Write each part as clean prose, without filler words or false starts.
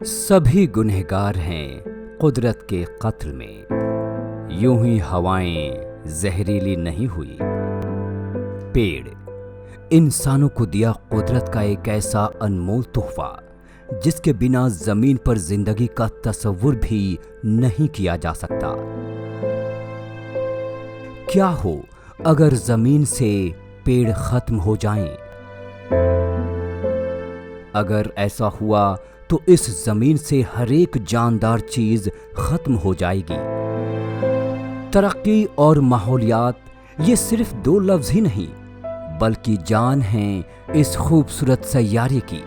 सभी गुनहगार हैं कुदरत के कत्ल में, यूं ही हवाएं जहरीली नहीं हुई। पेड़ इंसानों को दिया कुदरत का एक ऐसा अनमोल तोहफा जिसके बिना जमीन पर जिंदगी का तसव्वुर भी नहीं किया जा सकता। क्या हो अगर जमीन से पेड़ खत्म हो जाएं? अगर ऐसा हुआ तो इस जमीन से हर एक जानदार चीज खत्म हो जाएगी। तरक्की और माहौलियात ये सिर्फ दो लफ्ज ही नहीं बल्कि जान हैं इस खूबसूरत सैयारे की।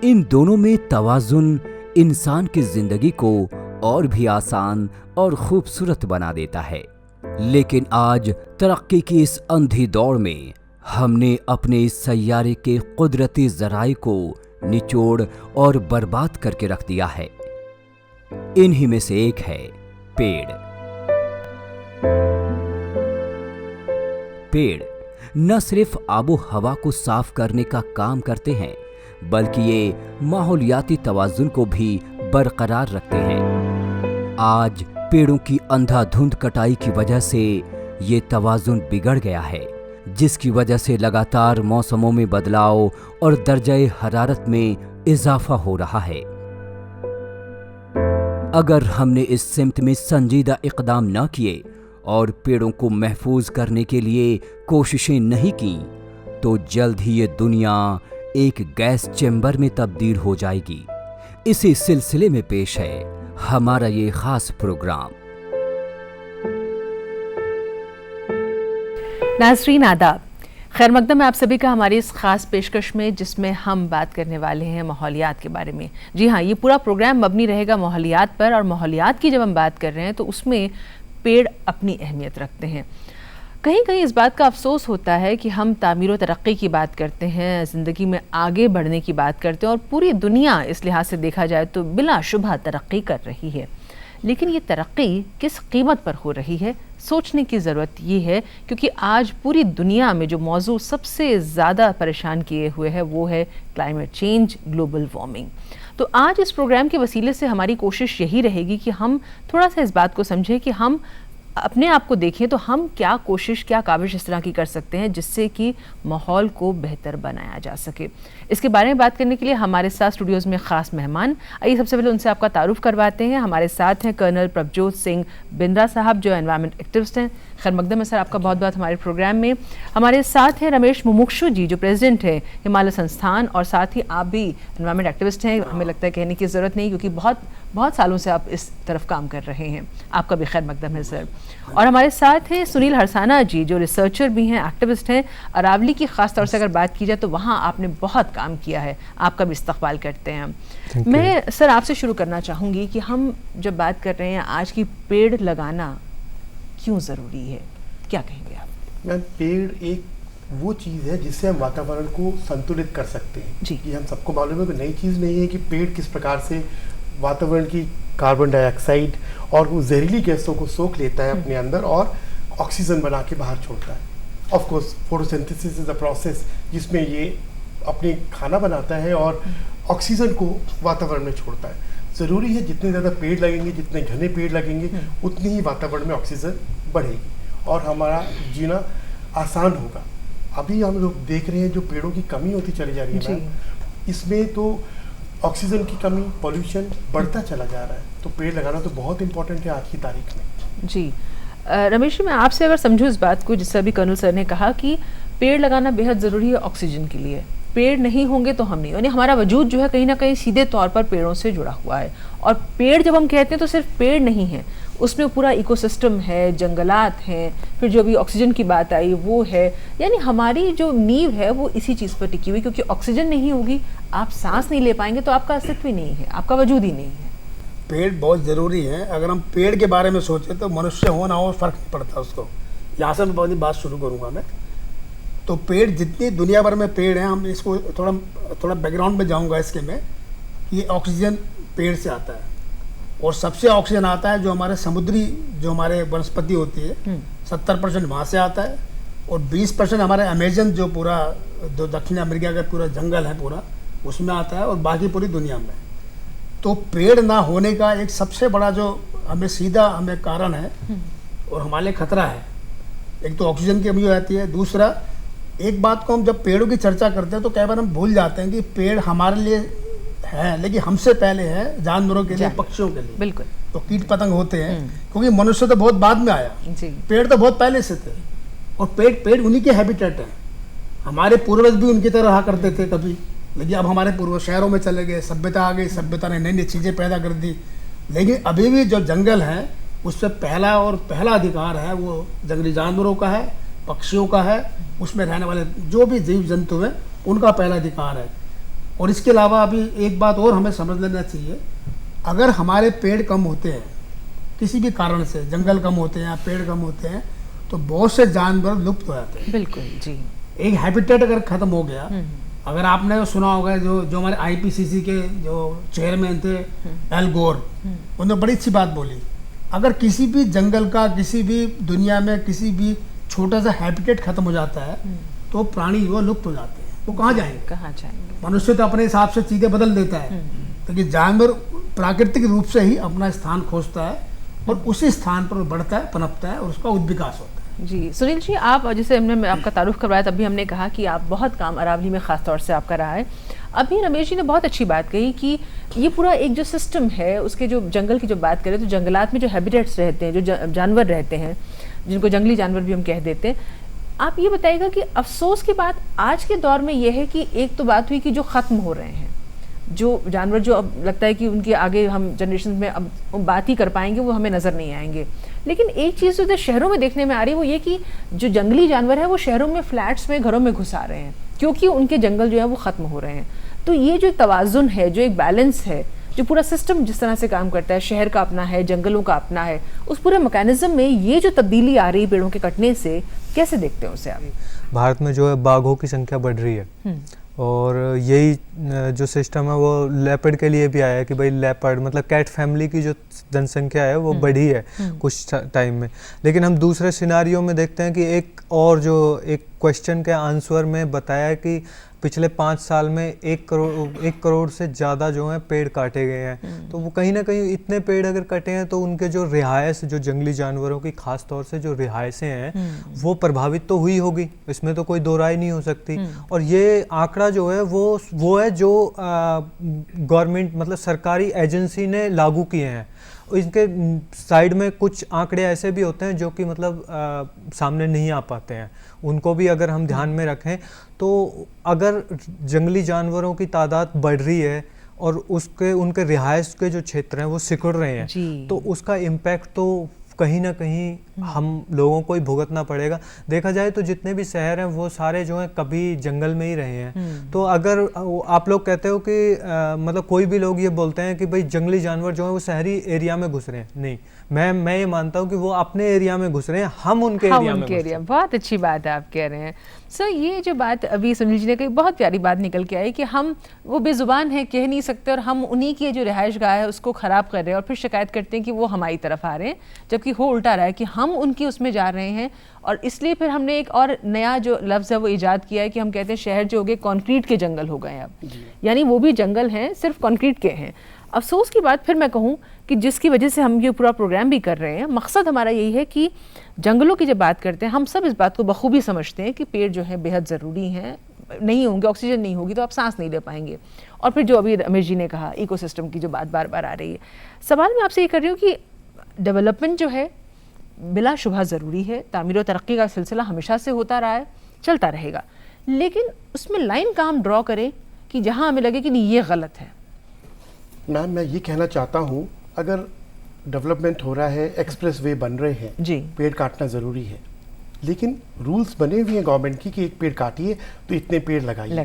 इन दोनों में तवाजुन इंसान की जिंदगी को और भी आसान और खूबसूरत बना देता है। लेकिन आज तरक्की की इस अंधी दौड़ में हमने अपने इस सैयारे के कुदरती ज़राए को निचोड़ और बर्बाद करके रख दिया है। इन्हीं में से एक है पेड़। पेड़ न सिर्फ आबो हवा को साफ करने का काम करते हैं बल्कि ये माहौलियाती तवाजुन को भी बरकरार रखते हैं। आज पेड़ों की अंधाधुंध कटाई की वजह से ये तवाजुन बिगड़ गया है, जिसकी वजह से लगातार मौसमों में बदलाव और दर्जे हरारत में इजाफा हो रहा है। अगर हमने इस सिमत में संजीदा इक़दाम न किए और पेड़ों को महफूज करने के लिए कोशिशें नहीं की तो जल्द ही ये दुनिया एक गैस चैम्बर में तब्दील हो जाएगी। इसी सिलसिले में पेश है हमारा ये खास प्रोग्राम। नाज़रीन आदाब, खैर मकदम है आप सभी का हमारी इस खास पेशकश में, जिसमें हम बात करने वाले हैं माहौलियात के बारे में। जी हाँ, ये पूरा प्रोग्राम मबनी रहेगा माहौलियात पर, और माहौलियात की जब हम बात कर रहे हैं तो उसमें पेड़ अपनी अहमियत रखते हैं। कहीं कहीं इस बात का अफसोस होता है कि हम तामीर व तरक्की की बात करते हैं, ज़िंदगी में आगे बढ़ने की बात करते हैं, और पूरी दुनिया इस लिहाज से देखा जाए तो बिलाशुबह तरक्की कर रही है। लेकिन ये तरक्की किस कीमत पर हो रही है, सोचने की ज़रूरत ये है, क्योंकि आज पूरी दुनिया में जो मौजू सबसे ज़्यादा परेशान किए हुए है वो है क्लाइमेट चेंज, ग्लोबल वार्मिंग। तो आज इस प्रोग्राम के वसीले से हमारी कोशिश यही रहेगी कि हम थोड़ा सा इस बात को समझें कि हम अपने आप को देखें तो हम क्या कोशिश, क्या काविश इस तरह की कर सकते हैं जिससे कि माहौल को बेहतर बनाया जा सके। इसके बारे में बात करने के लिए हमारे साथ स्टूडियोज़ में ख़ास मेहमान। आइए सबसे पहले उनसे आपका तारुफ करवाते हैं। हमारे साथ हैं कर्नल प्रभजोत सिंह बिंद्रा साहब, जो एनवायरमेंट एक्टिविस्ट हैं। खैर मकदम है सर, आपका बहुत बहुत हमारे प्रोग्राम में। हमारे साथ हैं रमेश मुमुक्षु जी, जो प्रेसिडेंट हैं हिमालय संस्थान, और साथ ही आप भी एनवायरमेंट एक्टिविस्ट हैं। हमें लगता है कहने की ज़रूरत नहीं, क्योंकि बहुत सालों से आप इस तरफ काम कर रहे हैं। आपका भी खैर मकदम है सर। और हमारे साथ हैं सुनील हरसाना जी, जो रिसर्चर भी हैं, एक्टिविस्ट हैं। अरावली की ख़ास तौर से अगर बात की जाए तो वहाँ आपने बहुत काम किया है, आपका भी इस्तकबाल करते हैं। मैं सर आपसे शुरू करना चाहूँगी कि हम जब बात कर रहे हैं आज की पेड़ लगाना क्यों ज़रूरी है, क्या कहेंगे आप? मैम, पेड़ एक वो चीज़ है जिससे हम वातावरण को संतुलित कर सकते हैं जी। कि हम सबको मालूम है कि नई चीज़ नहीं है कि पेड़ किस प्रकार से वातावरण की कार्बन डाइऑक्साइड और वो जहरीली गैसों को सोख लेता है अपने अंदर और ऑक्सीजन बना के बाहर छोड़ता है। Of course photosynthesis is a process जिसमें ये अपने खाना बनाता है और ऑक्सीजन को वातावरण में छोड़ता है। ज़रूरी है जितने ज़्यादा पेड़ लगेंगे, जितने घने पेड़ लगेंगे, उतनी ही वातावरण में ऑक्सीजन बढ़ेगी और हमारा जीना आसान होगा। अभी हम लोग देख रहे हैं जो पेड़ों की कमी होती चली जा रही है, इसमें तो ऑक्सीजन की कमी, पॉल्यूशन बढ़ता चला जा रहा है। तो पेड़ लगाना तो बहुत इंपॉर्टेंट है आज की तारीख में जी। रमेश जी, मैं आपसे अगर समझूं इस बात को, जिससे अभी कर्नल सर ने कहा कि पेड़ लगाना बेहद ज़रूरी है ऑक्सीजन के लिए, पेड़ नहीं होंगे तो हम नहीं, यानी हमारा वजूद जो है कहीं ना कहीं सीधे तौर पर पेड़ों से जुड़ा हुआ है। और पेड़ जब हम कहते हैं तो सिर्फ पेड़ नहीं है, उसमें पूरा इकोसिस्टम है, जंगलात हैं, फिर जो भी ऑक्सीजन की बात आई वो है, यानी हमारी जो नींव है वो इसी चीज़ पर टिकी हुई, क्योंकि ऑक्सीजन नहीं होगी, आप सांस नहीं ले पाएंगे तो आपका अस्तित्व ही नहीं है, आपका वजूद ही नहीं है। पेड़ बहुत ज़रूरी है। अगर हम पेड़ के बारे में सोचें तो मनुष्य हो ना हो फ़र्क नहीं पड़ता उसको। यहाँ से मैं अपनी बात शुरू करूँगा मैं। तो पेड़ जितनी दुनिया भर में पेड़ हैं, हम इसको थोड़ा बैकग्राउंड में जाऊँगा इसके में। ये ऑक्सीजन पेड़ से आता है और सबसे ऑक्सीजन आता है जो हमारे समुद्री, जो हमारे वनस्पति होती है, 70% वहाँ से आता है और 20% हमारे अमेजन, जो पूरा जो दक्षिण अमेरिका का पूरा जंगल है पूरा, उसमें आता है और बाकी पूरी दुनिया में। तो पेड़ ना होने का एक सबसे बड़ा जो हमें कारण है और हमारे लिए खतरा है, एक तो ऑक्सीजन की कमी हो जाती है। दूसरा, एक बात को हम जब पेड़ों की चर्चा करते हैं तो कई बार हम भूल जाते हैं कि पेड़ हमारे लिए है, लेकिन हमसे पहले है जानवरों के लिए, पक्षियों के लिए। बिल्कुल। तो कीट पतंग होते हैं, क्योंकि मनुष्य तो बहुत बाद में आया, पेड़ तो बहुत पहले से थे, और पेड़ उन्हीं के हैबिटेट हैं। हमारे पूर्वज भी उनकी तरह रहा करते थे कभी, लेकिन अब हमारे पूर्वज शहरों में चले गए, सभ्यता आ गई, सभ्यता ने नई नई चीज़ें पैदा कर दी। लेकिन अभी भी जो जंगल है उससे पहला अधिकार है वो जंगली जानवरों का है, पक्षियों का है, उसमें रहने वाले जो भी जीव जंतु हैं उनका पहला अधिकार है। और इसके अलावा अभी एक बात और हमें समझ लेना चाहिए, अगर हमारे पेड़ कम होते हैं किसी भी कारण से, जंगल कम होते हैं या पेड़ कम होते हैं, तो बहुत से जानवर लुप्त हो जाते हैं। बिल्कुल जी। एक हैबिटेट अगर खत्म हो गया, अगर आपने सुना होगा जो हमारे आईपीसीसी के जो चेयरमैन थे एल गोर, उन्होंने बड़ी अच्छी बात बोली, अगर किसी भी जंगल का, किसी भी दुनिया में किसी भी छोटा सा हैबिटेट खत्म हो जाता है तो प्राणी वो लुप्त हो जाते हैं। वो कहाँ जाएंगे? मनुष्य तो अपने हिसाब से चीज़ें बदल देता है, लेकिन जानवर प्राकृतिक रूप से ही अपना स्थान खोजता है और उसी स्थान पर बढ़ता है, पनपता है और उसका उद्विकास होता है। जी सुनील जी, आप जैसे हमने आपका तारुफ करवाया तभी हमने कहा कि आप बहुत काम अरावली में ख़ास तौर से आपका रहा है। अभी रमेश जी ने बहुत अच्छी बात कही कि ये पूरा एक जो सिस्टम है उसके, जो जंगल की जो बात करें तो जंगलात में जो हैबिटेट्स रहते हैं, जो जानवर रहते हैं, जिनको जंगली जानवर भी हम कह देते हैं, आप ये बताइएगा कि अफसोस की बात आज के दौर में ये है कि एक तो बात हुई कि जो ख़त्म हो रहे हैं जो जानवर, जो अब लगता है कि उनके आगे हम जनरेशन में अब बात ही कर पाएंगे, वो हमें नज़र नहीं आएंगे। लेकिन एक चीज़ जो शहरों में देखने में आ रही है वो ये कि जो जंगली जानवर है वो शहरों में, फ्लैट्स में, घरों में घुस आ रहे हैं क्योंकि उनके जंगल जो है वो ख़त्म हो रहे हैं। तो ये जो तवाज़ुन है, जो एक बैलेंस है, जो पूरा सिस्टम जिस तरह से काम करता है, शहर का अपना है, जंगलों का अपना है, उस पूरे मैकेनिज्म में ये जो तब्दीली आ रही है पेड़ों के कटने से, कैसे देखते हैं उसे आप? भारत में जो है बाघों की संख्या बढ़ रही है और यही जो सिस्टम है वो लेपर्ड के लिए भी आया है कि भाई लेपर्ड मतलब कैट फैमिली की जो जनसंख्या है वो बढ़ी है कुछ टाइम में। लेकिन हम दूसरे सिनारियों में देखते हैं कि एक क्वेश्चन के आंसर में बताया है कि पिछले 5 साल में 1 करोड़ से ज़्यादा जो है पेड़ काटे गए हैं। तो वो कहीं ना कहीं इतने पेड़ अगर कटे हैं तो उनके जो रिहायश, जो जंगली जानवरों की खास तौर से जो रिहायशें हैं वो प्रभावित तो हुई होगी, इसमें तो कोई दो राय नहीं हो सकती। और ये आंकड़ा जो है वो है जो गवर्नमेंट मतलब सरकारी एजेंसी ने लागू किए हैं। इनके साइड में कुछ आंकड़े ऐसे भी होते हैं जो कि मतलब सामने नहीं आ पाते हैं, उनको भी अगर हम ध्यान में रखें तो अगर जंगली जानवरों की तादाद बढ़ रही है और उनके रिहायश के जो क्षेत्र हैं वो सिकुड़ रहे हैं तो उसका इम्पैक्ट तो कहीं ना कहीं हम लोगों को ही भुगतना पड़ेगा। देखा जाए तो जितने भी शहर हैं वो सारे जो हैं कभी जंगल में ही रहे हैं। तो अगर आप लोग कहते हो कि मतलब कोई भी लोग ये बोलते हैं कि भाई जंगली जानवर जो है वो शहरी एरिया में घुस रहे हैं, नहीं, मैं ये मानता हूँ कि वो अपने एरिया में घुस रहे हैं, हम उनके एरिया में घुस रहे हैं। बहुत अच्छी बात है आप कह रहे हैं सर। ये जो बात अभी सुनील जी ने कही, बहुत प्यारी बात निकल के आई कि हम वो बेजुबान है, कह नहीं सकते, और हम उन्हीं की जो रिहाइश गाह है उसको ख़राब कर रहे हैं और फिर शिकायत करते हैं कि वो हमारी तरफ आ रहे हैं, जबकि हो उल्टा रहा है कि हम उनकी उसमें जा रहे हैं। और इसलिए फिर हमने एक और नया जो लफ्ज़ है वो ईजाद किया है कि हम कहते हैं शहर जो हो गए कंक्रीट के जंगल हो गए अब, यानी वो भी जंगल हैं, सिर्फ कंक्रीट के हैं। अफसोस की बात फिर मैं कहूँ कि जिसकी वजह से हम ये पूरा प्रोग्राम भी कर रहे हैं, मकसद हमारा यही है कि जंगलों की जब बात करते हैं हम सब इस बात को बखूबी समझते हैं कि पेड़ जो है बेहद ज़रूरी हैं, नहीं होंगे, ऑक्सीजन नहीं होगी तो आप सांस नहीं ले पाएंगे। और फिर जो अभी रमेश जी ने कहा इकोसिस्टम की जो बात बार बार आ रही है, सवाल मैं आपसे ये कर रही हूँ कि डेवलपमेंट जो है बिलाशुबह ज़रूरी है, तामीर और तरक्की का सिलसिला हमेशा से होता रहा है, चलता रहेगा, लेकिन उसमें लाइन का हम ड्रॉ करें कि जहाँ हमें लगे कि नहीं ये गलत है। मैम मैं ये कहना चाहता हूँ, अगर डेवलपमेंट हो रहा है, एक्सप्रेस वे बन रहे हैं जी, पेड़ काटना ज़रूरी है, लेकिन रूल्स बने हुए हैं गवर्नमेंट की कि एक पेड़ काटिए तो इतने पेड़ लगाइए।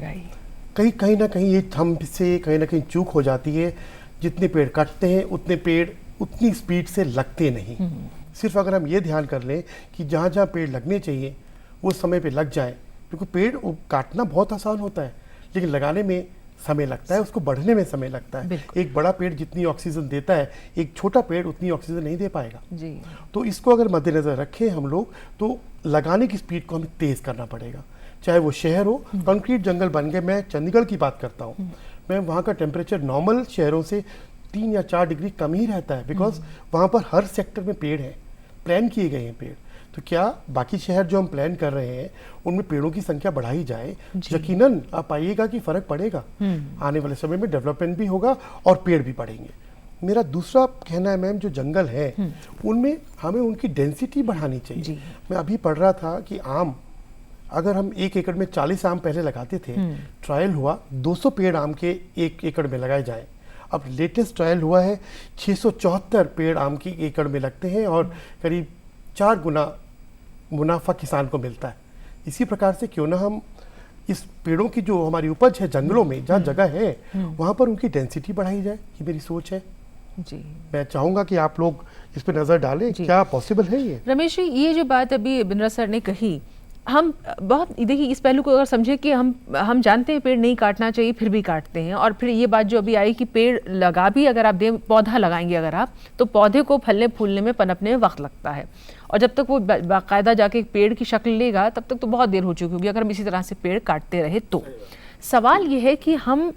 कहीं ना कहीं ये हमसे कहीं ना कहीं चूक हो जाती है, जितने पेड़ काटते हैं उतने पेड़ उतनी स्पीड से लगते नहीं। सिर्फ अगर हम ये ध्यान कर लें कि जहाँ जहाँ पेड़ लगने चाहिए वो समय पे लग जाए, क्योंकि पेड़ काटना बहुत आसान होता है लेकिन लगाने में समय लगता है, उसको बढ़ने में समय लगता है। एक बड़ा पेड़ जितनी ऑक्सीजन देता है एक छोटा पेड़ उतनी ऑक्सीजन नहीं दे पाएगा जी। तो इसको अगर मद्देनजर रखें हम लोग तो लगाने की स्पीड को हमें तेज करना पड़ेगा, चाहे वो शहर हो। कंक्रीट जंगल बन गए, मैं चंडीगढ़ की बात करता हूँ, मैम वहाँ का टेम्परेचर नॉर्मल शहरों से 3 या 4 डिग्री कम ही रहता है, बिकॉज वहाँ पर हर सेक्टर में पेड़ हैं, प्लान किए गए हैं पेड़। तो क्या बाकी शहर जो हम प्लान कर रहे हैं उनमें पेड़ों की संख्या बढ़ाई जाए, यकीनन आप पाइएगा कि फर्क पड़ेगा। आने वाले समय में डेवलपमेंट भी होगा और पेड़ भी बढ़ेंगे। मेरा दूसरा कहना है मैम, जो जंगल है उनमें हमें उनकी डेंसिटी बढ़ानी चाहिए। मैं अभी पढ़ रहा था कि आम, अगर हम 1 एकड़ में 40 आम पहले लगाते थे, ट्रायल हुआ 200 पेड़ आम के 1 एकड़ में लगाए जाएं। अब लेटेस्ट ट्रायल हुआ है 674 पेड़ आम की एकड़ में लगते हैं और करीब 4 गुना मुनाफा किसान को मिलता है। इसी प्रकार से क्यों ना हम इस पेड़ों की जो हमारी उपज है जंगलों में, जहाँ जगह है वहाँ पर उनकी डेंसिटी बढ़ाई जाए, ये मेरी सोच है जी। मैं चाहूँगा कि आप लोग इस पर नज़र डालें, क्या पॉसिबल है ये? रमेश जी, ये जो बात अभी बिनरा सर ने कही, हम बहुत देखिए इस पहलू को अगर समझे कि हम जानते हैं पेड़ नहीं काटना चाहिए, फिर भी काटते हैं। और फिर ये बात जो अभी आई कि पेड़ लगा भी अगर आप दें, पौधा लगाएंगे अगर आप, तो पौधे को फलने फूलने में पनपने में वक्त लगता है, और जब तक वो बाकायदा जाके एक पेड़ की शक्ल लेगा तब तक तो बहुत देर हो चुकी होगी अगर हम इसी तरह से पेड़ काटते रहे तो। सवाल ये है कि हम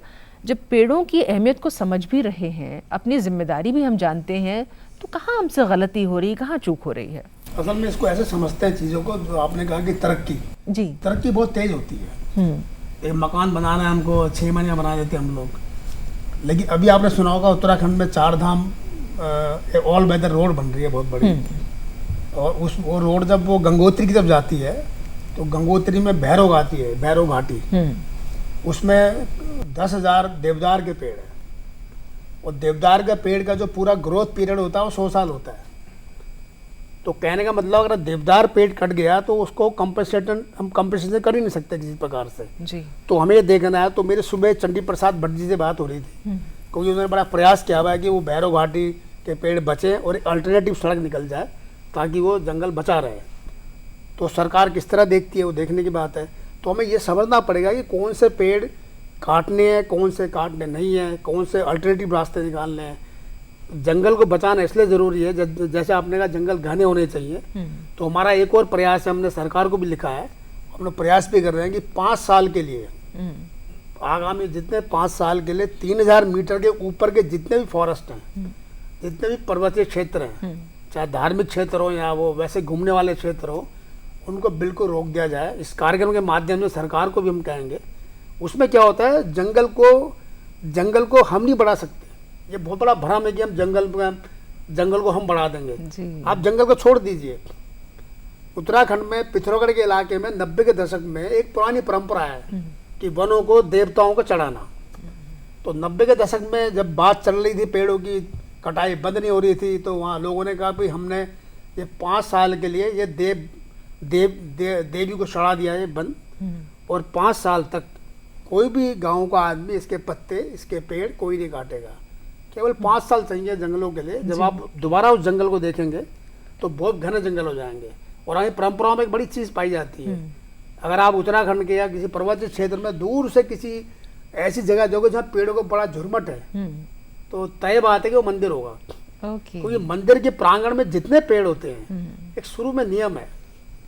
जब पेड़ों की अहमियत को समझ भी रहे हैं, अपनी जिम्मेदारी भी हम जानते हैं, तो कहाँ हमसे गलती हो रही है, कहाँ चूक हो रही है? असल में इसको ऐसे समझते हैं चीज़ों को, जो आपने कहा कि तरक्की बहुत तेज होती है। एक मकान बनाना है हमको 6 महीने में बना देते हैं हम लोग, लेकिन अभी आपने सुना होगा उत्तराखंड में 4 धाम ऑल वेदर रोड बन रही है बहुत बड़ी, और वो रोड जब वो गंगोत्री की तरफ जाती है तो गंगोत्री में भैरव आती है, भैरव घाटी, उसमें 10,000 देवदार के पेड़ है, और देवदार के पेड़ का जो पूरा ग्रोथ पीरियड होता है वो 100 साल होता है। तो कहने का मतलब अगर देवदार पेड़ कट गया तो उसको हम कंपनसेशन कर ही नहीं सकते किसी प्रकार से जी। तो हमें ये देखना है। तो मेरे सुबह चंडी प्रसाद भट्ट जी से बात हो रही थी, क्योंकि उन्होंने बड़ा प्रयास किया हुआ है कि वो भैरव घाटी के पेड़ बचें और एक अल्टरनेटिव सड़क निकल जाए ताकि वो जंगल बचा रहे। तो सरकार किस तरह देखती है वो देखने की बात है। तो हमें ये समझना पड़ेगा कि कौन से पेड़ काटने हैं, कौन से काटने नहीं हैं, कौन से अल्टरनेटिव रास्ते निकालने हैं। जंगल को बचाना इसलिए ज़रूरी है, जैसे आपने कहा जंगल घने होने चाहिए, तो हमारा एक और प्रयास है, हमने सरकार को भी लिखा है, हम लोग प्रयास भी कर रहे हैं कि 5 साल के लिए, आगामी जितने 5 साल के लिए 3000 मीटर के ऊपर के जितने भी फॉरेस्ट हैं, जितने भी पर्वतीय क्षेत्र हैं, चाहे धार्मिक क्षेत्र हो या वो वैसे घूमने वाले क्षेत्र हो, उनको बिल्कुल रोक दिया जाए। इस कार्यक्रम के माध्यम से सरकार को भी हम कहेंगे। उसमें क्या होता है, जंगल को हम नहीं बढ़ा सकते। ये बहुत बड़ा भ्रम है कि हम जंगल को हम बढ़ा देंगे। आप जंगल को छोड़ दीजिए। उत्तराखंड में पिथौरागढ़ के इलाके में 90 के दशक में एक पुरानी परंपरा है कि वनों को देवताओं को चढ़ाना। तो 90 के दशक में जब बात चल रही थी पेड़ों की कटाई बंद नहीं हो रही थी, तो वहाँ लोगों ने कहा कि हमने ये 5 साल के लिए ये देवी को चढ़ा दिया है बंद, और 5 साल तक कोई भी गाँव का आदमी इसके पत्ते, इसके पेड़ कोई नहीं काटेगा। केवल 5 साल चाहिए जंगलों के लिए। जब आप दोबारा उस जंगल को देखेंगे तो बहुत घने जंगल हो जाएंगे। और हमें परंपराओं में एक बड़ी चीज़ पाई जाती है, अगर आप उत्तराखंड के या किसी पर्वतीय क्षेत्र में दूर से किसी ऐसी जगह जाओगे जहाँ पेड़ों का बड़ा झुरमट है, तो तय बात है कि वो मंदिर होगा। क्योंकि मंदिर के प्रांगण में जितने पेड़ होते हैं, एक शुरू में नियम है,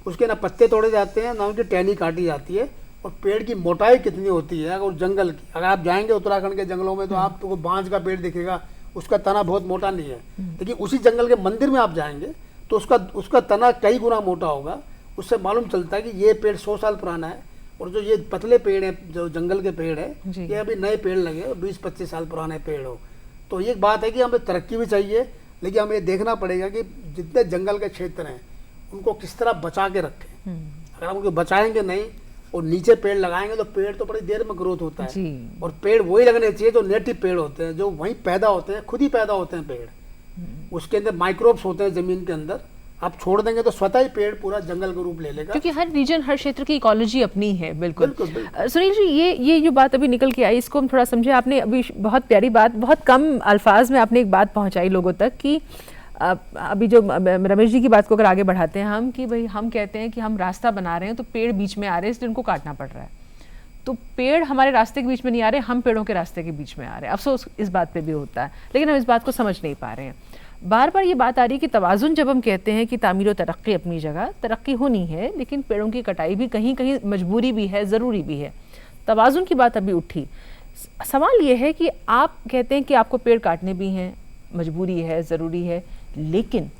उसके ना पत्ते तोड़े जाते हैं ना उनकी टहनी काटी जाती है, और पेड़ की मोटाई कितनी होती है। अगर जंगल की, अगर आप जाएंगे उत्तराखंड के जंगलों में तो आपको बांज का पेड़ दिखेगा, उसका तना बहुत मोटा नहीं है। लेकिन उसी जंगल के मंदिर में आप जाएंगे तो उसका तना कई गुना मोटा होगा। उससे मालूम चलता है कि ये पेड़ 100 साल पुराना है, और जो ये पतले पेड़ हैं, जो जंगल के पेड़ है, ये अभी नए पेड़ लगे और 20-25 साल पुराने पेड़ हो। तो ये बात है कि हमें तरक्की भी चाहिए, लेकिन हमें देखना पड़ेगा कि जितने जंगल के क्षेत्र हैं उनको किस तरह बचा के रखें। अगर हम उनको बचाएंगे नहीं और नीचे पेड़ लगाएंगे तो पेड़ तो बड़ी देर में ग्रोथ होता है। और पेड़ वही लगने चाहिए जो नेटिव पेड़ होते हैं, जो वहीं पैदा होते हैं, खुद ही पैदा होते हैं पेड़। उसके अंदर माइक्रोब्स होते हैं जमीन के अंदर, आप छोड़ देंगे तो स्वतः ही पेड़ पूरा जंगल का रूप ले लेगा। क्योंकि हर रीजन, हर क्षेत्र की इकोलॉजी अपनी है। बिल्कुल। सुनील जी, ये जो बात अभी निकल के आई, इसको हम थोड़ा समझे। आपने अभी बहुत प्यारी बात, बहुत कम अल्फाज में आपने एक बात पहुंचाई लोगों तक कि अभी जो रमेश जी की बात को अगर आगे बढ़ाते हैं हम, कि भाई हम कहते हैं कि हम रास्ता बना रहे हैं तो पेड़ बीच में आ रहे हैं, इसलिए उनको काटना पड़ रहा है। तो पेड़ हमारे रास्ते के बीच में नहीं आ रहे, हम पेड़ों के रास्ते के बीच में आ रहे हैं। अफसोस इस बात पे भी होता है, लेकिन हम इस बात को समझ नहीं पा रहे हैं। बार बार ये बात आ रही है कि तवाज़ुन, जब हम कहते हैं कि तामीर व तरक्की अपनी जगह, तरक्की होनी है, लेकिन पेड़ों की कटाई भी कहीं कहीं मजबूरी भी है, ज़रूरी भी है। तवाज़ुन की बात अभी उठी, सवाल ये है कि आप कहते हैं कि आपको पेड़ काटने भी हैं, मजबूरी है, ज़रूरी है, लेकिन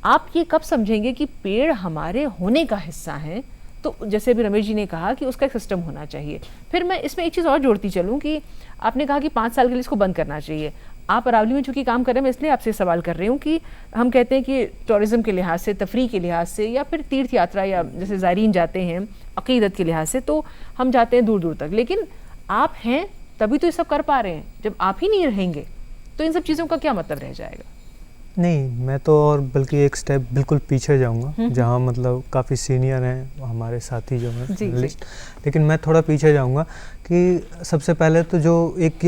आप ये कब समझेंगे कि पेड़ हमारे होने का हिस्सा है? तो जैसे अभी रमेश जी ने कहा कि उसका एक सिस्टम होना चाहिए। फिर मैं इसमें एक चीज़ और जोड़ती चलूँ कि आपने कहा कि 5 साल के लिए इसको बंद करना चाहिए। आप अरावली में चूँकि काम कर रहे हैं, मैं इसलिए आपसे सवाल कर रही हूँ कि हम कहते हैं कि टूरिज़्म के लिहाज से, तफरी के लिहाज से, या फिर तीर्थ यात्रा या जैसे ज़ायरीन जाते हैं अक़ीदत के लिहाज से, तो हम जाते हैं दूर दूर तक, लेकिन आप हैं तभी तो ये सब कर पा रहे हैं। जब आप ही नहीं रहेंगे तो इन सब चीज़ों का क्या मतलब रह जाएगा? नहीं, मैं तो और बल्कि एक स्टेप बिल्कुल पीछे जाऊंगा, जहां मतलब काफ़ी सीनियर हैं हमारे साथी जो हैं जर्नलिस्ट, लेकिन मैं थोड़ा पीछे जाऊंगा कि सबसे पहले तो जो एक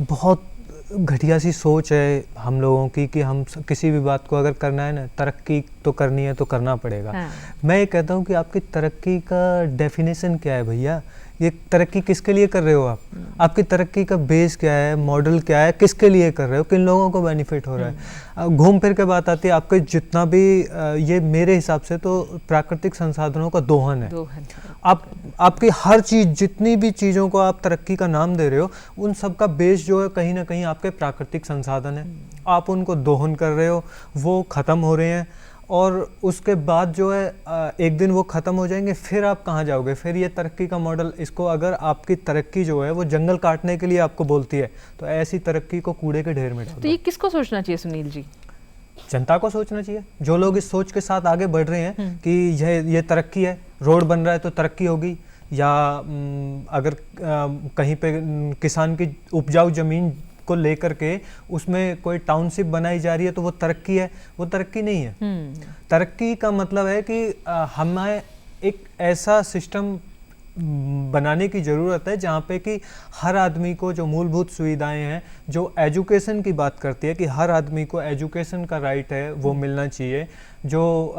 बहुत घटिया सी सोच है हम लोगों की कि हम किसी भी बात को अगर करना है ना, तरक्की तो करनी है तो करना पड़ेगा। हाँ। मैं ये कहता हूँ कि आपकी तरक्की का डेफिनेशन क्या है भैया? ये तरक्की किसके लिए कर रहे हो आप? आपकी तरक्की का बेस क्या है, मॉडल क्या है, किसके लिए कर रहे हो, किन लोगों को बेनिफिट हो रहा है? घूम फिर के बात आती है आपके जितना भी ये मेरे हिसाब से तो प्राकृतिक संसाधनों का दोहन है। आपकी हर चीज़, जितनी भी चीज़ों को आप तरक्की का नाम दे रहे हो, उन सब का बेस जो है कहीं ना कहीं आपके प्राकृतिक संसाधन है। आप उनको दोहन कर रहे हो, वो ख़त्म हो रहे हैं, और उसके बाद जो है एक दिन वो ख़त्म हो जाएंगे, फिर आप कहाँ जाओगे? फिर ये तरक्की का मॉडल, इसको अगर आपकी तरक्की जो है वो जंगल काटने के लिए आपको बोलती है, तो ऐसी तरक्की को कूड़े के ढेर में डाल दो। तो ये किसको सोचना चाहिए सुनील जी? जनता को सोचना चाहिए। जो लोग इस सोच के साथ आगे बढ़ रहे हैं कि ये तरक्की है, रोड बन रहा है तो तरक्की होगी, या अगर कहीं पे किसान की उपजाऊ ज़मीन को लेकर के उसमें कोई टाउनशिप बनाई जा रही है तो वो तरक्की है, वो तरक्की नहीं है। तरक्की का मतलब है कि हमें एक ऐसा सिस्टम बनाने की ज़रूरत है जहाँ पे कि हर आदमी को जो मूलभूत सुविधाएं हैं, जो एजुकेशन की बात करती है कि हर आदमी को एजुकेशन का राइट है वो मिलना चाहिए, जो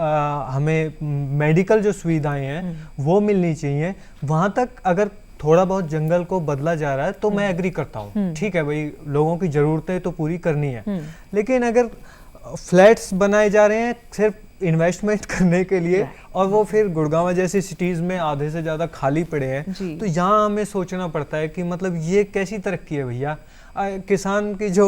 हमें मेडिकल जो सुविधाएं हैं वो मिलनी चाहिए, वहाँ तक अगर थोड़ा बहुत जंगल को बदला जा रहा है तो मैं एग्री करता हूँ। ठीक है भाई, लोगों की ज़रूरतें तो पूरी करनी है, लेकिन अगर फ्लैट्स बनाए जा रहे हैं सिर्फ इन्वेस्टमेंट करने के लिए और वो फिर गुड़गांव जैसी सिटीज़ में आधे से ज़्यादा खाली पड़े हैं, तो यहाँ हमें सोचना पड़ता है कि मतलब ये कैसी तरक्की है भैया? किसान की जो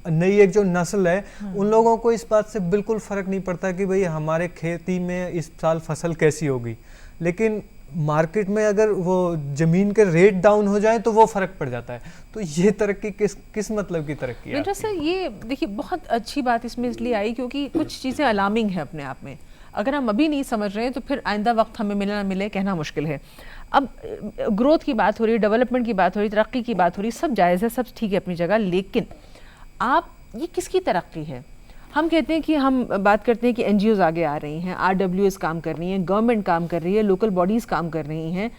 नई एक जो नस्ल है, उन लोगों को इस बात से बिल्कुल फ़र्क नहीं पड़ता कि भाई हमारे खेती में इस साल फसल कैसी होगी, लेकिन मार्केट में अगर वो ज़मीन के रेट डाउन हो जाए तो वो फ़र्क पड़ जाता है। तो ये तरक्की किस मतलब की तरक्की है? मिर्जा सर, ये देखिए बहुत अच्छी बात इसमें इसलिए आई क्योंकि कुछ चीज़ें अलार्मिंग है अपने आप में। अगर हम अभी नहीं समझ रहे हैं तो फिर आइंदा वक्त हमें मिले ना मिले कहना मुश्किल है। अब ग्रोथ की बात हो रही है, डेवलपमेंट की बात हो रही है, तरक्की की बात हो रही है, सब जायज़ है, सब ठीक है अपनी जगह, लेकिन आप ये किसकी तरक्की है? हम कहते हैं कि हम बात करते हैं कि NGOs आगे आ रही हैं, RWS काम कर रही हैं, गवर्नमेंट काम कर रही है, लोकल बॉडीज़ काम कर रही हैं,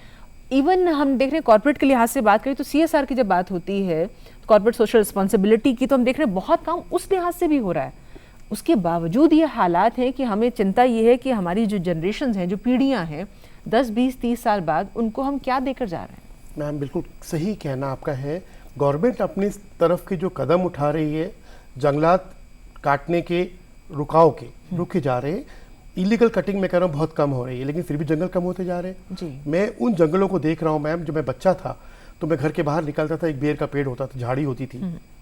इवन हम देख रहे हैं कॉर्पोरेट के लिहाज से बात करें तो CSR की जब बात होती है, कॉर्पोरेट सोशल रिस्पॉन्सिबिलिटी की, तो हम देख रहे हैं बहुत काम उस लिहाज से भी हो रहा है। उसके बावजूद ये हालात हैं कि हमें चिंता ये है कि हमारी जो जनरेशन हैं, जो पीढ़ियाँ हैं, 10, 20, 30 साल बाद उनको हम क्या देकर जा रहे हैं? मैम बिल्कुल सही कहना आपका है। गवर्नमेंट अपनी तरफ की जो कदम उठा रही है, जंगलात काटने के रुके जा रहे हैं। इलीगल कटिंग मैं कह रहा हूँ बहुत कम हो रही है, लेकिन फिर भी जंगल कम होते जा रहे हैं जी। मैं उन जंगलों को देख रहा हूँ मैम। जब मैं बच्चा था तो मैं घर के बाहर निकलता था, एक बेर का पेड़ होता था, झाड़ी होती थी,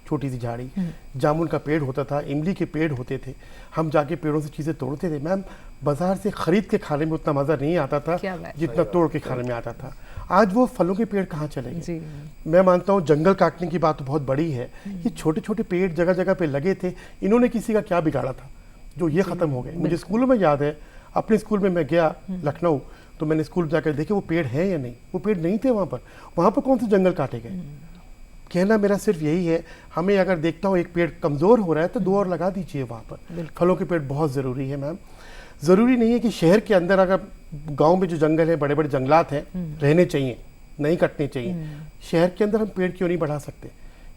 छोटी सी झाड़ी, जामुन का पेड़ होता था, इमली के पेड़ होते थे, हम जाके पेड़ों से चीज़ें तोड़ते थे। मैम बाजार से खरीद के खाने में उतना मज़ा नहीं आता था जितना तोड़ के खाने में आता था। आज वो फलों के पेड़ कहाँ चले गए? मैं मानता हूँ जंगल काटने की बात तो बहुत बड़ी है। ये छोटे छोटे पेड़ जगह जगह पे लगे थे, इन्होंने किसी का क्या बिगाड़ा था जो ये ख़त्म हो गए? मुझे स्कूलों में याद है, अपने स्कूल में मैं गया लखनऊ, तो मैंने स्कूल जाकर देखे वो पेड़ है या नहीं। वो पेड़ नहीं थे वहाँ पर कौन से जंगल काटे गए? कहना मेरा सिर्फ यही है, हमें अगर देखता हूँ एक पेड़ कमज़ोर हो रहा है तो 2 और लगा दीजिए वहाँ पर। फलों के पेड़ बहुत ज़रूरी है मैम। ज़रूरी नहीं है कि शहर के अंदर, अगर गांव में जो जंगल है, बड़े बड़े जंगलात हैं, रहने चाहिए, नहीं कटने चाहिए। शहर के अंदर हम पेड़ क्यों नहीं बढ़ा सकते?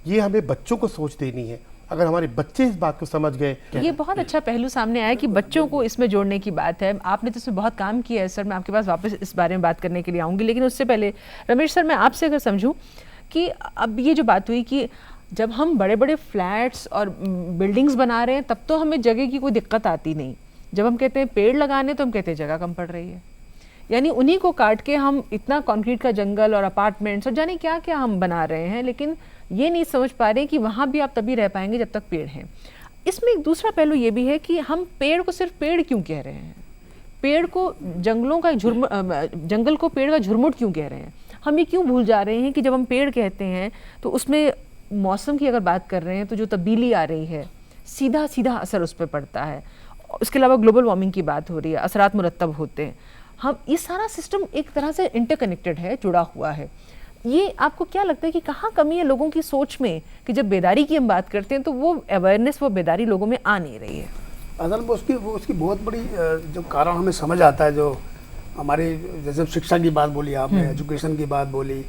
ये हमें बच्चों को सोच देनी है। अगर हमारे बच्चे इस बात को समझ गए, ये बहुत अच्छा पहलू सामने आया कि बच्चों को इसमें जोड़ने की बात है। आपने तो इसमें बहुत काम किया है सर, मैं आपके पास वापस इस बारे में बात करने के लिए आऊँगी, लेकिन उससे पहले रमेश सर, मैं आपसे अगर समझूँ कि अब ये जो बात हुई कि जब हम बड़े बड़े फ्लैट्स और बिल्डिंग्स बना रहे हैं तब तो हमें जगह की कोई दिक्कत आती नहीं, जब हम कहते हैं पेड़ लगाने तो हम कहते हैं जगह कम पड़ रही है। यानी उन्हीं को काट के हम इतना कंक्रीट का जंगल और अपार्टमेंट्स और जाने क्या क्या हम बना रहे हैं, लेकिन ये नहीं समझ पा रहे कि वहाँ भी आप तभी रह पाएंगे जब तक पेड़ हैं। इसमें एक दूसरा पहलू ये भी है कि हम पेड़ को सिर्फ पेड़ क्यों कह रहे हैं, पेड़ को जंगलों का जंगल को पेड़ का झुरमुट क्यों कह रहे हैं। हम ये क्यों भूल जा रहे हैं कि जब हम पेड़ कहते हैं तो उसमें मौसम की अगर बात कर रहे हैं तो जो तब्दीली आ रही है सीधा सीधा असर उस पर पड़ता है। उसके अलावा ग्लोबल वार्मिंग की बात हो रही है, असरात मुरतब होते हैं। हम ये सारा सिस्टम एक तरह से इंटरकनेक्टेड है, जुड़ा हुआ है। ये आपको क्या लगता है कि कहाँ कमी है लोगों की सोच में कि जब बेदारी की हम बात करते हैं तो वो अवेयरनेस, वो बेदारी लोगों में आ नहीं रही है? असल में उसकी बहुत बड़ी जो कारण हमें समझ आता है, जो हमारी जैसे शिक्षा की बात बोली आपने, एजुकेशन की बात बोली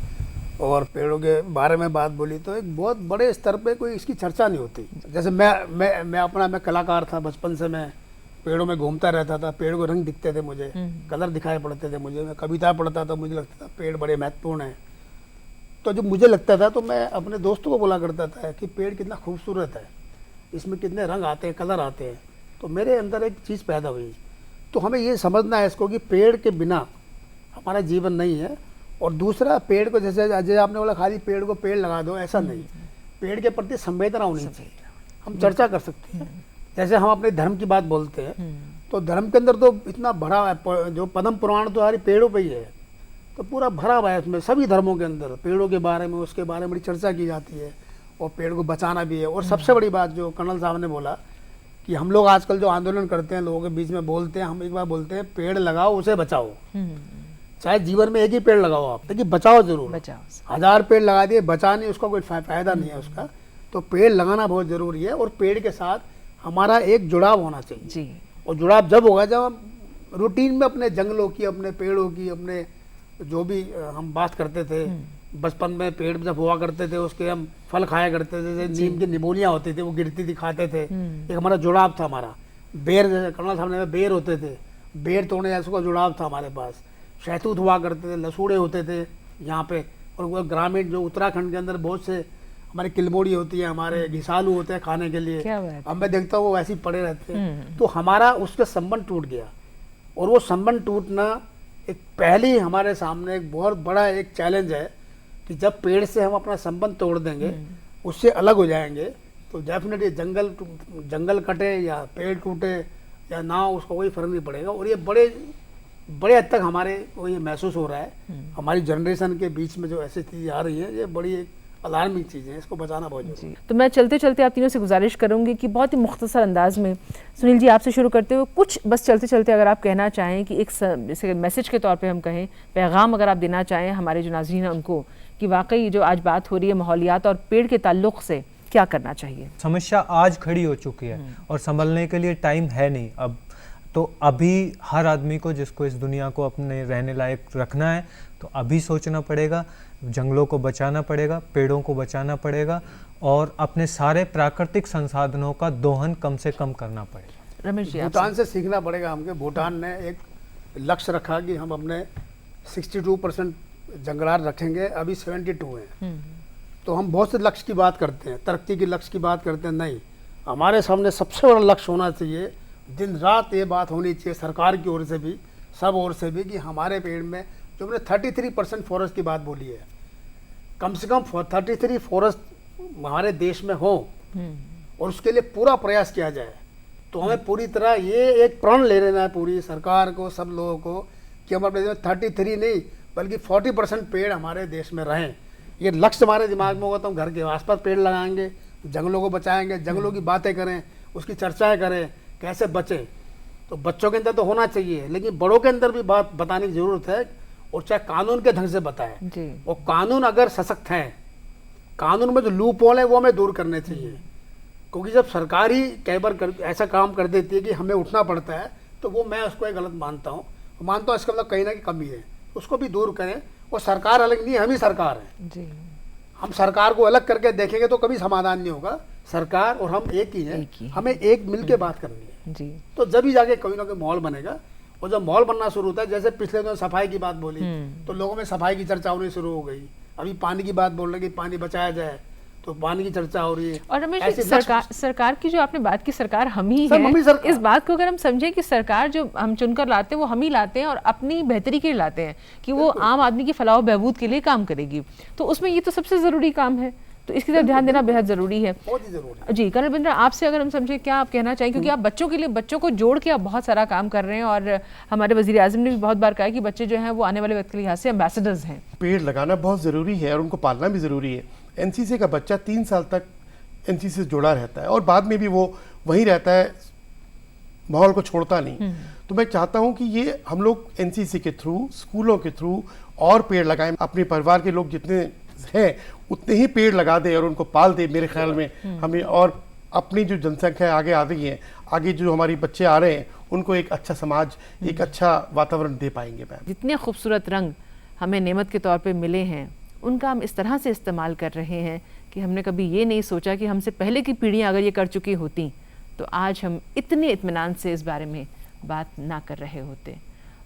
और पेड़ों के बारे में बात बोली, तो एक बहुत बड़े स्तर पे कोई इसकी चर्चा नहीं होती। जैसे मैं कलाकार था, बचपन से मैं पेड़ों में घूमता रहता था, पेड़ को रंग दिखते थे मुझे, कलर दिखाई पड़ते थे मुझे, मैं कविता पढ़ता था, मुझे लगता था पेड़ बड़े महत्वपूर्ण हैं। तो जब मुझे लगता था तो मैं अपने दोस्तों को बोला करता था कि पेड़ कितना खूबसूरत है, इसमें कितने रंग आते हैं, कलर आते हैं। तो मेरे अंदर एक चीज़ पैदा हुई, तो हमें ये समझना है इसको कि पेड़ के बिना हमारा जीवन नहीं है। और दूसरा, पेड़ को जैसे आपने बोला खाली पेड़ को पेड़ लगा दो, ऐसा नहीं, पेड़ के प्रति संवेदना होनी चाहिए। हम चर्चा कर सकते हैं, जैसे हम अपने धर्म की बात बोलते हैं तो धर्म के अंदर तो इतना भरा है, जो पद्म पुराण तो हमारी पेड़ों पे ही है, तो पूरा भरा हुआ है उसमें। सभी धर्मों के अंदर पेड़ों के बारे में, उसके बारे में बड़ी चर्चा की जाती है और पेड़ को बचाना भी है। और सबसे बड़ी बात जो कर्नल साहब ने बोला कि हम लोग आजकल जो आंदोलन करते हैं, लोगों के बीच में बोलते हैं, हम एक बार बोलते हैं पेड़ लगाओ, उसे बचाओ। चाहे जीवन में एक ही पेड़ लगाओ आप, लेकिन बचाओ जरूर। बचाओ, 1000 पेड़ लगा दिए, बचा नहीं, उसका कोई फायदा नहीं है उसका। तो पेड़ लगाना बहुत जरूरी है और पेड़ के साथ हमारा एक जुड़ाव होना चाहिए जी। और जुड़ाव जब होगा जब हम रूटीन में अपने जंगलों की, अपने पेड़ों की, अपने जो भी हम बात करते थे बचपन में, पेड़ जब हुआ करते थे उसके हम फल खाया करते थे, जैसे नीम की निबोलियाँ होती थी वो गिरती थी, खाते थे। एक हमारा जुड़ाव था हमारा। बेर, जैसे कर्नल साहब ने, बेर होते थे, बेर तोड़ने जैसे का जुड़ाव था हमारे पास। शहतूत हुआ करते थे, लसूड़े होते थे यहाँ पे। और वो ग्रामीण जो उत्तराखंड के अंदर बहुत से हमारी किलमोड़ी होती है, हमारे घिसालू होते हैं खाने के लिए, अब मैं देखता हूँ वो वैसे ही पड़े रहते हैं। तो हमारा उसका संबंध टूट गया और वो संबंध टूटना एक पहली हमारे सामने एक बहुत बड़ा एक चैलेंज है कि जब पेड़ से हम अपना संबंध तोड़ देंगे, उससे अलग हो जाएंगे, तो डेफिनेटली जंगल कटे या पेड़ टूटे या ना, उसका कोई फर्क नहीं पड़ेगा। और ये बड़े हद तक हमारे को ये महसूस हो रहा है, हमारी जनरेशन के बीच में जो ऐसी चीज़ें आ रही है, ये बड़ी एक अलार्मिंग चीज़ है, इसको बचाना बहुत जरूरी है। तो मैं चलते चलते आप तीनों से गुजारिश करूंगी कि बहुत ही मुख्तसर अंदाज में, सुनील जी आपसे शुरू करते हुए कुछ बस चलते चलते अगर आप कहना चाहें कि एक जैसे मैसेज के तौर पे हम कहें, पैगाम अगर आप देना चाहें हमारे जो नाज़रीन हैं उनको, कि वाकई जो आज बात हो रही है माहौलियात और पेड़ के ताल्लुक़ से क्या करना चाहिए। समस्या आज खड़ी हो चुकी है और संभलने के लिए टाइम है नहीं अब। तो अभी हर आदमी को, जिसको इस दुनिया को अपने रहने लायक रखना है, तो अभी सोचना पड़ेगा, जंगलों को बचाना पड़ेगा, पेड़ों को बचाना पड़ेगा और अपने सारे प्राकृतिक संसाधनों का दोहन कम से कम करना पड़ेगा। रमेश जी, भूटान से सीखना पड़ेगा हमको। भूटान ने एक लक्ष्य रखा कि हम अपने 62% जंगलात रखेंगे, अभी 72 हैं। तो हम बहुत से लक्ष्य की बात करते हैं, तरक्की की लक्ष्य की बात करते हैं, नहीं, हमारे सामने सबसे बड़ा लक्ष्य होना चाहिए, दिन रात ये बात होनी चाहिए सरकार की ओर से भी, सब ओर से भी, कि हमारे पेड़ में जो हमने 33% फॉरेस्ट की बात बोली है, कम से कम 33 फॉरेस्ट हमारे देश में हो और उसके लिए पूरा प्रयास किया जाए। तो हमें पूरी तरह ये एक प्रण ले लेना है पूरी सरकार को, सब लोगों को, कि हम अपने देश में 33 नहीं बल्कि 40% पेड़ हमारे देश में रहें। ये लक्ष्य हमारे दिमाग में होगा तो हम घर के आसपास पेड़ लगाएंगे, जंगलों को बचाएंगे, जंगलों की बातें करें, उसकी चर्चाएँ करें, कैसे बचें। तो बच्चों के अंदर तो होना चाहिए, लेकिन बड़ों के अंदर भी बात बताने की ज़रूरत है, और चाहे कानून के ढंग से बताएं। और कानून अगर सशक्त हैं, कानून में जो लूप होल है वो हमें दूर करने चाहिए, क्योंकि जब सरकार ही कई बार ऐसा काम कर देती है कि हमें उठना पड़ता है, तो वो मैं उसको गलत मानता हूँ। इसका मतलब कहीं ना कहीं कमी है, उसको भी दूर करें। और सरकार अलग नहीं है, हम ही सरकार हैं। हम सरकार को अलग करके देखेंगे तो कभी समाधान नहीं होगा। सरकार और हम एक ही हैं, हमें एक मिल के बात करनी है जी। तो जब ही जाके कोई ना कोई माहौल बनेगा। और जब माहौल बनना शुरू होता है, जैसे पिछले दिनों सफाई की बात बोली, तो लोगों में सफाई की चर्चा होनी शुरू हो गई। अभी पानी की बात बोल रहे कि पानी बचाया जाए, तो पानी की चर्चा हो रही है। और रमेश जी, सरकार की जो आपने बात की, सरकार हम ही है। सरकार। इस बात को अगर हम समझें कि सरकार जो हम चुनकर लाते हैं वो हम ही लाते हैं और अपनी बेहतरी के लिए लाते हैं कि वो आम आदमी की फलाह बहबूद के लिए काम करेगी, तो उसमें ये तो सबसे ज़रूरी काम है, तो इसकी तरफ ध्यान देना बेहद ज़रूरी है। बहुत ही ज़रूरी है। जी कर्नल बिंद्रा, आपसे अगर हम समझें, क्या आप कहना चाहिए, क्योंकि आप बच्चों के लिए, बच्चों को जोड़ के आप बहुत सारा काम कर रहे हैं और हमारे वज़ीर आज़म ने भी बहुत बार कहा है कि बच्चे जो हैं वो आने वाले वक्त के लिहाज से एम्बेसडर्स हैं। पेड़ लगाना बहुत ज़रूरी है और उनको पालना भी ज़रूरी है। एनसीसी का बच्चा 3 साल तक एनसीसी से जुड़ा रहता है और बाद में भी वो वहीं रहता है, माहौल को छोड़ता नहीं। तो मैं चाहता हूं कि ये हम लोग एनसीसी के थ्रू, स्कूलों के थ्रू और पेड़ लगाएं। अपने परिवार के लोग जितने हैं उतने ही पेड़ लगा दे और उनको पाल दे। मेरे ख्याल में हमें, और अपनी जो जनसंख्या आगे आ रही है, आगे जो हमारी बच्चे आ रहे हैं, उनको एक अच्छा समाज, एक अच्छा वातावरण दे पाएंगे। मैम, जितने खूबसूरत रंग हमें नेमत के तौर पे मिले हैं, उनका हम इस तरह से इस्तेमाल कर रहे हैं कि हमने कभी ये नहीं सोचा कि हमसे पहले की पीढ़ियाँ अगर ये कर चुकी होती तो आज हम इतने इत्मीनान से इस बारे में बात ना कर रहे होते।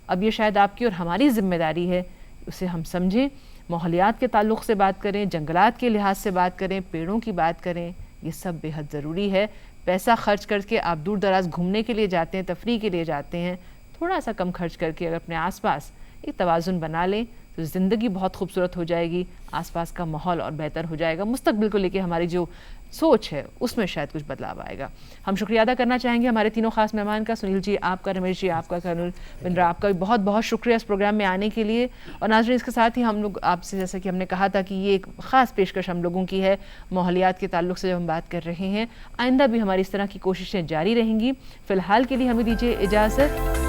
अब ये शायद आपकी और हमारी जिम्मेदारी है, उसे हम समझें, माहौलियात के ताल्लुक़ से बात करें, जंगलात के लिहाज से बात करें, पेड़ों की बात करें, ये सब बेहद ज़रूरी है। पैसा खर्च करके आप दूर दराज घूमने के लिए जाते हैं, तफरीह के लिए जाते हैं, थोड़ा सा कम खर्च करके अगर अपने आसपास एक तवाज़ुन बना लें तो ज़िंदगी बहुत खूबसूरत हो जाएगी, आसपास का माहौल और बेहतर हो जाएगा। मुस्तकबिल को लेके हमारी जो सोच है उसमें शायद कुछ बदलाव आएगा। हम शुक्रिया अदा करना चाहेंगे हमारे तीनों खास मेहमान का, सुनील जी आपका, रमेश जी आपका, कर्नल बिंद्रा आपका भी बहुत बहुत शुक्रिया इस प्रोग्राम में आने के लिए। और नाज़रीन, इसके साथ ही हम लोग आपसे, जैसा कि हमने कहा था कि ये एक ख़ास पेशकश हम लोगों की है माहौलियात के ताल्लुक़ से जब हम बात कर रहे हैं। आइंदा भी हमारी इस तरह की कोशिशें जारी रहेंगी। फ़िलहाल के लिए हमें दीजिए इजाज़त।